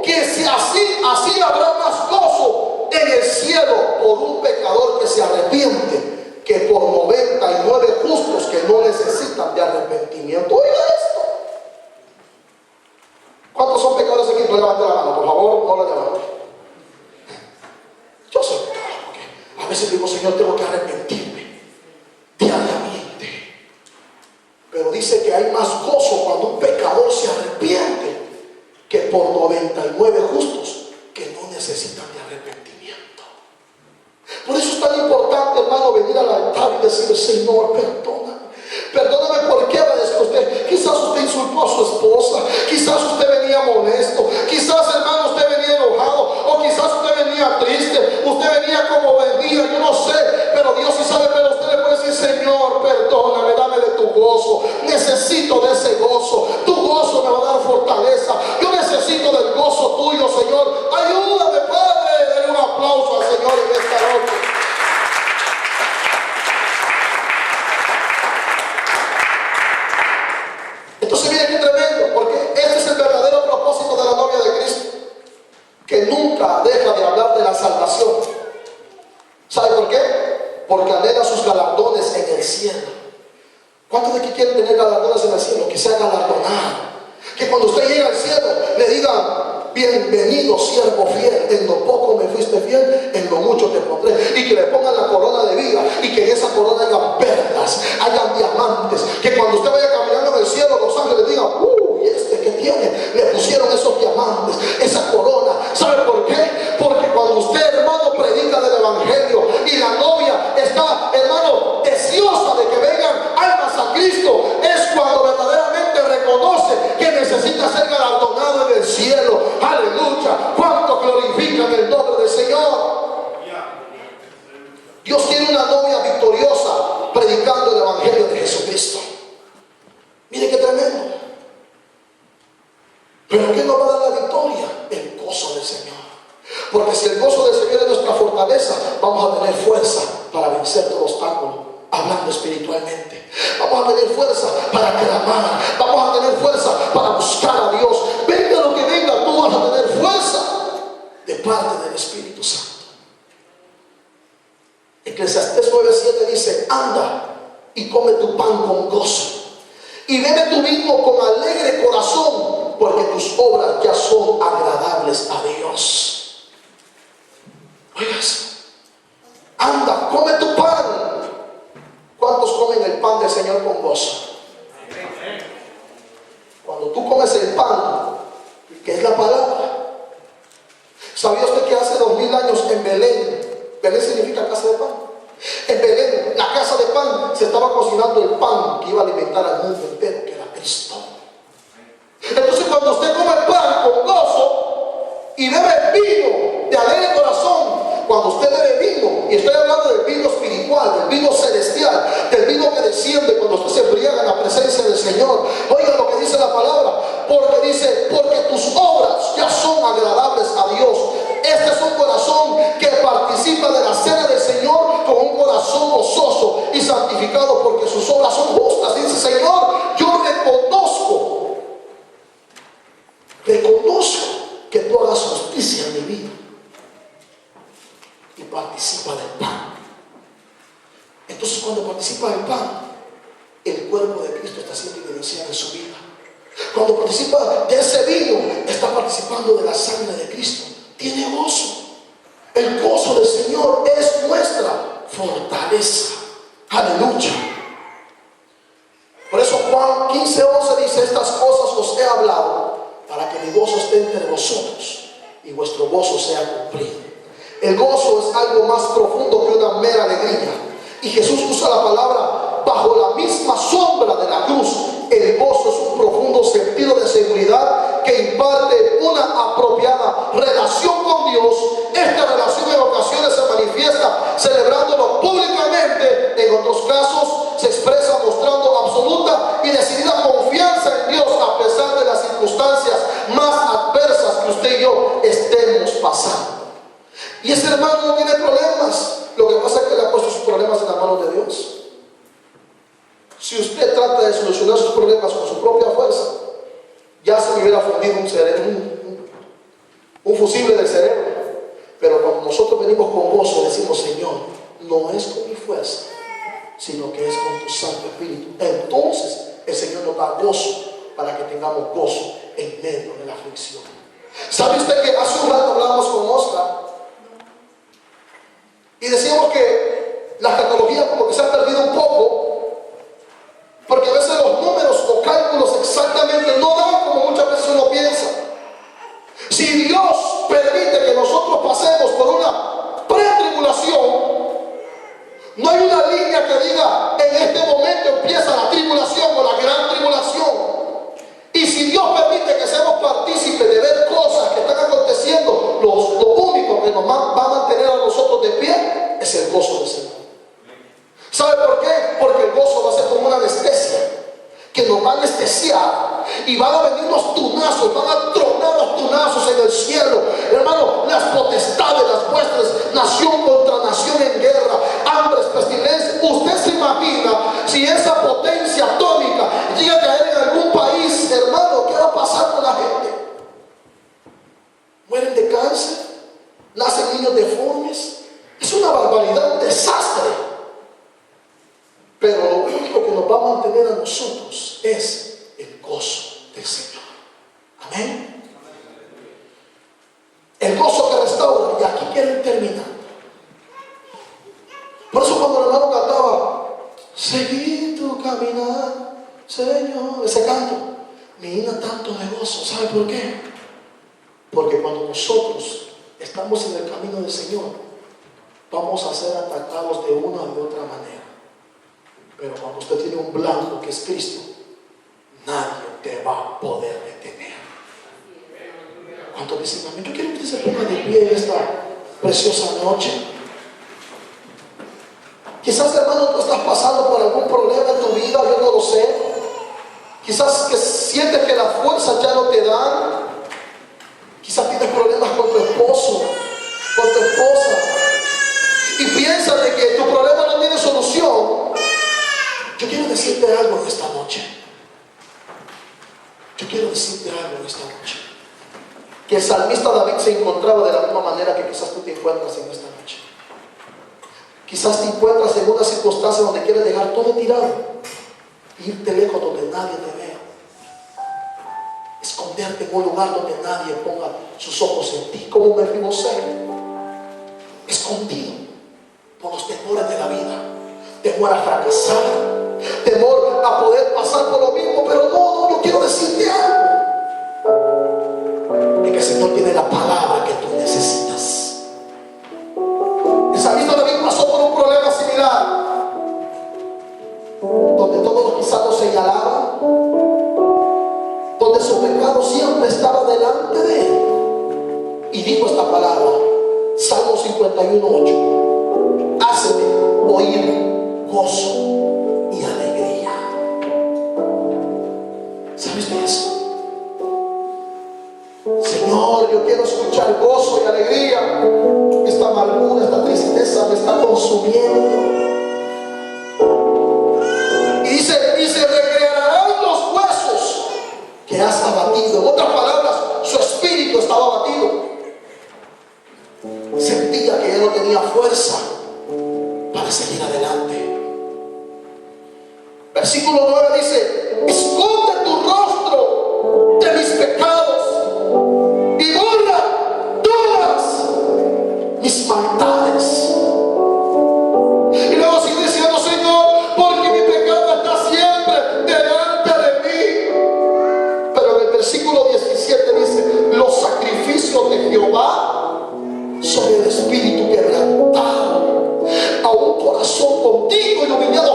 que si así habrá más gozo en el cielo por un pecador que se arrepiente que por 99 justos que no necesitan de arrepentimiento. Oiga esto. ¿Cuántos son pecadores aquí? No levanten la mano, por favor, no la levanten. Yo soy pecador porque a veces digo, Señor, tengo que arrepentirme diariamente. Pero dice que hay más gozo cuando un pecador se arrepiente que por 99 justos que no necesitan de arrepentimiento. Por eso es tan importante, hermano, venir al altar y decir, Señor, perdóname por qué obedezco a usted. Quizás usted insultó a su esposa, quizás usted venía molesto, quizás, hermano, usted venía enojado, o quizás usted venía triste, usted venía como venía, yo no sé, pero Dios sí sabe. Pero usted le puede decir, Señor, perdóname, dame de tu gozo, necesito de ese gozo, tu gozo me va a dar fortaleza, yo necesito del gozo tuyo, Señor, ayúdame, Padre. Denle un aplauso al Señor en esta noche. Entonces miren qué tremendo, porque este es el verdadero propósito de la novia de Cristo, que nunca deja de hablar de la salvación. ¿Sabe por qué? Porque anhela sus galardones en el cielo. ¿Cuántos de aquí quieren tener galardones en el cielo? Que sea galardonado, que cuando usted llegue al cielo le digan, bienvenido siervo fiel, en lo poco me fuiste fiel, en lo mucho te pondré. Y que le pongan la corona de vida, y que en esa corona hayan perlas, hayan diamantes, que cuando usted vaya caminando en el cielo, los ángeles digan, ¿y este qué tiene? Le pusieron esos diamantes, esa corona. ¿Sabe por qué? Porque cuando usted, hermano, predica del evangelio y la novia está, hermano, deseosa de que vengan almas a Cristo, es cuando verdaderamente reconoce que necesita ser galardonado en el cielo. Aleluya. ¿Cuánto glorifican el nombre del Señor? Dios tiene una novia victoriosa predicando el evangelio de Jesucristo. Mire qué tremendo. Pero ¿qué nos va a dar la victoria? El gozo del Señor. Porque si el gozo del Señor es nuestra fortaleza, vamos a tener fuerza para vencer todo obstáculo, hablando espiritualmente. Vamos a tener fuerza para clamar, vamos a tener fuerza para buscar a Dios. Venga lo que venga, tú vas a tener fuerza de parte del Espíritu Santo. Eclesiastés 9:7 dice, anda y come tu pan con gozo y bebe tu vino con alegre corazón, porque tus obras ya son agradables a Dios. Oigas, anda, come tu pan. ¿Cuántos comen el pan del Señor con gozo? Cuando tú comes el pan, que es la palabra. ¿Sabía usted que hace 2000 años en Belén significa casa de pan? En Belén, la casa de pan, se estaba cocinando el pan que iba a alimentar al mundo entero, que era Cristo. Entonces cuando usted come el pan con gozo y bebe vino de alegre corazón, cuando usted bebe vino, y estoy hablando del vino espiritual, del vino celestial, del vino que desciende cuando usted se embriaga en la presencia del Señor, oiga lo que dice la palabra, porque dice, porque tus obras ya son agradables a Dios. Este es un corazón que participa de la cena del Señor con un corazón gozoso y santificado, porque sus obras son justas. Dice, Señor, yo reconozco que tú hagas justicia en mi vida, y participa del pan. Entonces cuando participa del pan, el cuerpo de Cristo está siendo evidenciado en su vida. Cuando participa de ese vino, está participando de la sangre de Cristo. Tiene gozo. El gozo del Señor es nuestra fortaleza. Aleluya. Por eso Juan 15:11 dice, estas cosas os he hablado para que mi gozo esté entre vosotros y vuestro gozo sea cumplido. El gozo es algo más profundo que una mera alegría. Y Jesús usa la palabra bajo la misma sombra de la cruz. El gozo es un profundo sentido de seguridad que imparte una apropiada relación con Dios. Esta relación en ocasiones se manifiesta celebrándolo públicamente. En otros casos se expresa mostrando absoluta y decidida confianza en Dios a pesar de las circunstancias más adversas que usted y yo estemos pasando. Y ese hermano no tiene problemas. Lo que pasa es que le ha puesto sus problemas en las manos de Dios. Si usted trata de solucionar sus problemas con su propia fuerza, ya se le hubiera fundido un cerebro, inconfusible del cerebro. Pero cuando nosotros venimos con gozo, decimos: Señor, no es con mi fuerza, sino que es con tu Santo Espíritu. Entonces el Señor nos da gozo, para que tengamos gozo en medio de la aflicción. ¿Sabe usted que hace un rato hablamos con Oscar y decíamos que la escatología como que se ha perdido un poco, porque a veces los números o cálculos exactamente no dan como muchas veces uno piensa? Si Dios permite que nosotros pasemos por una pretribulación, no hay una línea que diga: en este momento empieza la tribulación o la gran tribulación. Y si Dios permite que seamos partícipes de ver cosas que están aconteciendo, lo único que nos va a mantener a nosotros de pie es el gozo del Señor. ¿Sabe por qué? Porque el gozo va a ser como una anestesia que nos va a anestesiar, y van a venir los tunazos, van a tronar los tunazos en el cielo, hermano. Las potestades, las vuestras, nación contra nación en guerra, hambres, pestilencias. Usted se imagina si esa potencia atómica llega a caer en algún país, hermano, ¿qué va a pasar con la gente? Mueren de cáncer, nacen niños deformes. Es una barbaridad, un desastre. Pero lo único que nos va a mantener a nosotros es el gozo del Señor. Amén. El gozo que restaura. Y aquí quiero terminar. Por eso cuando el hermano cantaba: seguí tu caminar, Señor, ese canto me llena tanto de gozo. ¿Sabe por qué? Porque cuando nosotros estamos en el camino del Señor, vamos a ser atacados de una u otra manera. Pero cuando usted tiene un blanco que es Cristo, nadie te va a poder detener. ¿Cuántos dicen amén? Yo quiero que usted se ponga de pie en esta preciosa noche. Quizás, hermano, tú estás pasando por algún problema en tu vida, yo no lo sé. Quizás que sientes que las fuerzas ya no te dan. Quizás tienes problemas con tu esposo, con tu esposa, y piensas de que tu problema no tiene solución. Yo quiero decirte algo en esta noche. Yo quiero decirte algo en esta noche. Que el salmista David se encontraba de la misma manera que quizás tú te encuentras en esta noche. Quizás te encuentras en una circunstancia donde quieres dejar todo tirado, irte lejos donde nadie te vea, esconderte en un lugar donde nadie ponga sus ojos en ti, como Mefibosé, escondido por los temores de la vida, temor a fracasar, temor a poder pasar por lo mismo. Pero no, yo quiero decirte algo, de que el Señor tiene la palabra que tú necesitas. El salmista David pasó por un problema similar, donde todos quizás lo señalaban, donde su pecado siempre estaba delante de él, y dijo esta palabra, Salmo 51:8: háceme oír gozo y alegría. ¿Sabes qué es eso? Señor, yo quiero escuchar gozo y alegría. Esta amargura, esta tristeza me está consumiendo. Y se recrearán los huesos que has abatido. En otras palabras, su espíritu estaba abatido. Sentía que él no tenía fuerza para seguir adelante. Versículo 9 dice: esconde tu rostro de mis pecados y borra todas mis maldades. Y luego sigue diciendo: Señor, porque mi pecado está siempre delante de mí. Pero en el versículo 17 dice: los sacrificios de Jehová son el espíritu quebrantado, a un corazón contigo y humillado